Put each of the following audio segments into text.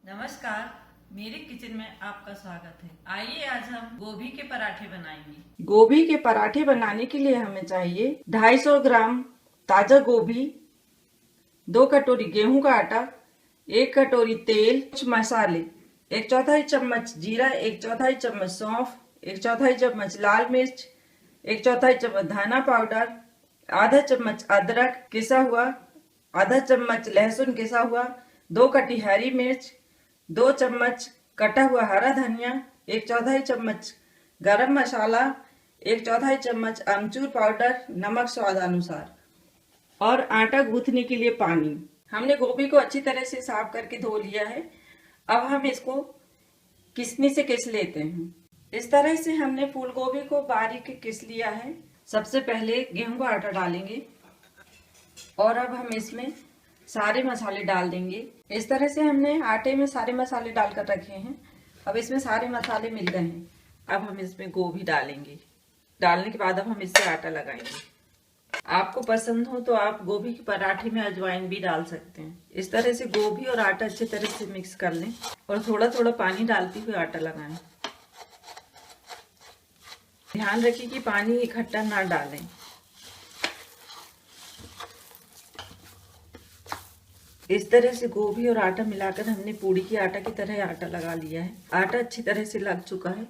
नमस्कार, मेरे किचन में आपका स्वागत है। आइए आज हम गोभी के पराठे बनाएंगे। गोभी के पराठे बनाने के लिए हमें चाहिए 250 ग्राम ताजा गोभी, 2 कटोरी गेहूं का आटा, 1 कटोरी तेल, कुछ मसाले, 1/4 चम्मच जीरा, 1/4 चम्मच सौंफ, 1/4 चम्मच लाल मिर्च, 1/4 चम्मच धना पाउडर, आधा चम्मच अदरक पिसा हुआ, आधा चम्मच लहसुन पिसा हुआ, 2 कटी हरी मिर्च, 2 चम्मच कटा हुआ हरा धनिया, 1/4 चम्मच गरम मसाला, 1/4 चम्मच अमचूर पाउडर, नमक स्वाद अनुसार और आटा गूंथने के लिए पानी। हमने गोभी को अच्छी तरह से साफ करके धो लिया है। अब हम इसको किसनी से किस लेते हैं। इस तरह से हमने फूल गोभी को बारीक किस लिया है। सबसे पहले गेहूं का आटा डालेंगे और अब हम इसमें सारे मसाले डाल देंगे। इस तरह से हमने आटे में सारे मसाले डालकर रखे हैं। अब इसमें सारे मसाले मिल गए हैं। अब हम इसमें गोभी डालेंगे। डालने के बाद अब हम इससे आटा लगाएंगे। आपको पसंद हो तो आप गोभी के पराठे में अजवाइन भी डाल सकते हैं। इस तरह से गोभी और आटा अच्छी तरह से मिक्स कर लें और थोड़ा थोड़ा पानी डालते हुए आटा लगाएं। ध्यान रखिए कि पानी इकट्ठा ना डालें। इस तरह से गोभी और आटा मिलाकर हमने पूड़ी की आटा की तरह आटा लगा लिया है। आटा अच्छी तरह से लग चुका है।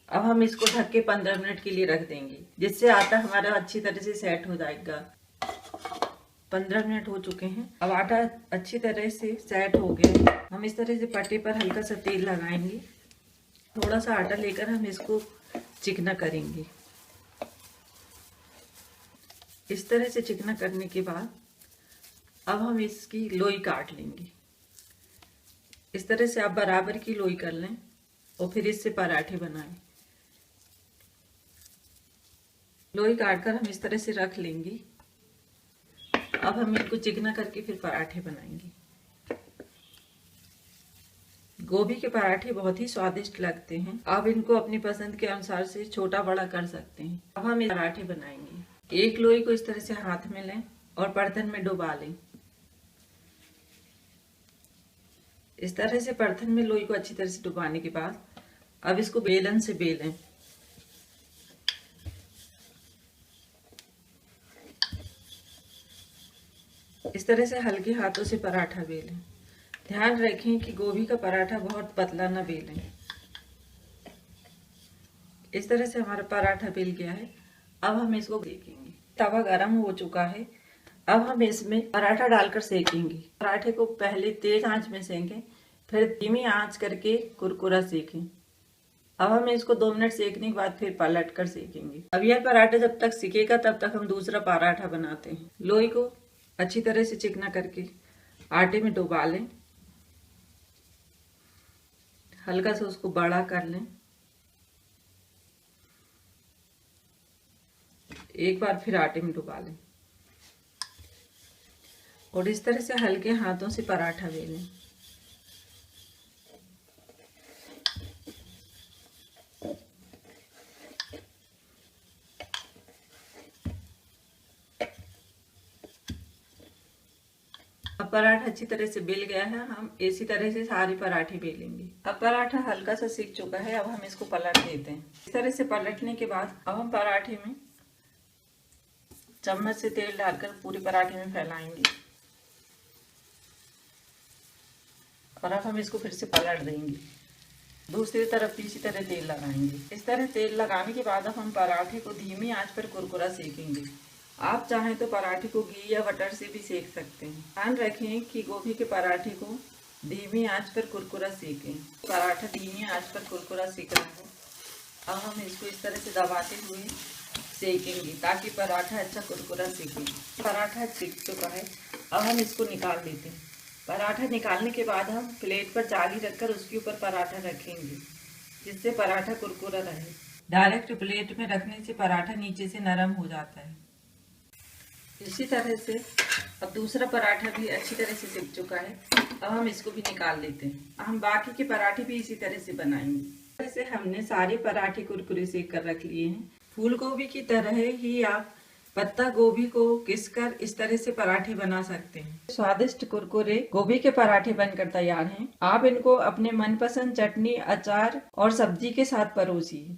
अब हम इसको ढक के 15 मिनट के लिए रख देंगे, जिससे आटा हमारा अच्छी तरह से सेट हो जाएगा। 15 मिनट हो चुके हैं। अब आटा अच्छी तरह से सेट हो गया है। हम इस तरह से पट्टे पर हल्का सा तेल लगाएंगे। थोड़ा सा आटा लेकर हम इसको चिकना करेंगे। इस तरह से चिकना करने के बाद अब हम इसकी लोई काट लेंगे। इस तरह से आप बराबर की लोई कर लें और फिर इससे पराठे बनाएं। लोई काटकर हम इस तरह से रख लेंगे। अब हम इनको चिकना करके फिर पराठे बनाएंगे। गोभी के पराठे बहुत ही स्वादिष्ट लगते हैं। आप इनको अपनी पसंद के अनुसार से छोटा बड़ा कर सकते हैं। अब हम पराठे बनाएंगे। एक लोई को इस तरह से हाथ में लें और बर्तन में डुबा लें। इस तरह से बर्तन में लोई को अच्छी तरह से डुबाने के बाद अब इसको बेलन से बेलें। इस तरह से हल्के हाथों से पराठा बेलें। ध्यान रखें कि गोभी का पराठा बहुत पतला ना बेलें। इस तरह से हमारा पराठा बेल गया है। अब हम इसको सेकेंगे। तवा गरम हो चुका है। अब हम इसमें पराठा डालकर सेकेंगे। पराठे को पहले तेज आंच में सेकें, फिर धीमी आंच करके कुरकुरा सेकें। अब हम इसको 2 मिनट सेकने के बाद फिर पलट कर सेकेंगे। अब यह पराठा जब तक सिकेगा तब तक हम दूसरा पराठा बनाते हैं। लोई को अच्छी तरह से चिकना करके आटे में डुबा लें। हल्का सा उसको बड़ा कर लें। एक बार फिर आटे में डुबा लें और इस तरह से हल्के हाथों से पराठा बेलें। अब पराठा अच्छी तरह से बेल गया है। हम इसी तरह से सारे पराठे बेलेंगे। अब पराठा हल्का सा सिक चुका है। अब हम इसको पलट देते हैं। इस तरह से पलटने के बाद अब हम पराठे में चम्मच से तेल डालकर पूरे पराठे में फैलाएंगे और अब हम इसको फिर से पलट देंगे। दूसरी तरफ भी इसी तरह तेल लगाएंगे। इस तरह तेल लगाने के बाद अब हम पराठे को धीमी आंच पर कुरकुरा सेकेंगे। आप चाहें तो पराठे को घी या बटर से भी सेक सकते हैं। ध्यान रखें कि गोभी के पराठे को धीमी आंच पर कुरकुरा सेकें। पराठा धीमी आंच पर कुरकुरा सेक रहा है। अब हम इसको इस तरह से दबाते हुए सेकेंगे ताकि पराठा अच्छा कुरकुरा सेके। पराठा सेक चुका है। अब हम इसको निकाल लेते हैं। पराठा निकालने के बाद हम प्लेट पर जाली रखकर उसके ऊपर पराठा रखेंगे, जिससे पराठा कुरकुरा रहे। डायरेक्ट प्लेट में रखने से पराठा नीचे से नरम हो जाता है। इसी तरह से अब दूसरा पराठा भी अच्छी तरह से सिक चुका है। अब हम इसको भी निकाल लेते हैं। हम बाकी के पराठे भी इसी तरह से बनाएंगे। जैसे हमने सारे पराठे कुरकुरे सेक कर रख लिए हैं। फूल गोभी की तरह ही आप पत्ता गोभी को घिसकर इस तरह से पराठे बना सकते हैं। स्वादिष्ट कुरकुरे गोभी के पराठे बनकर तैयार हैं। आप इनको अपने मनपसंद चटनी, अचार और सब्जी के साथ परोसिए।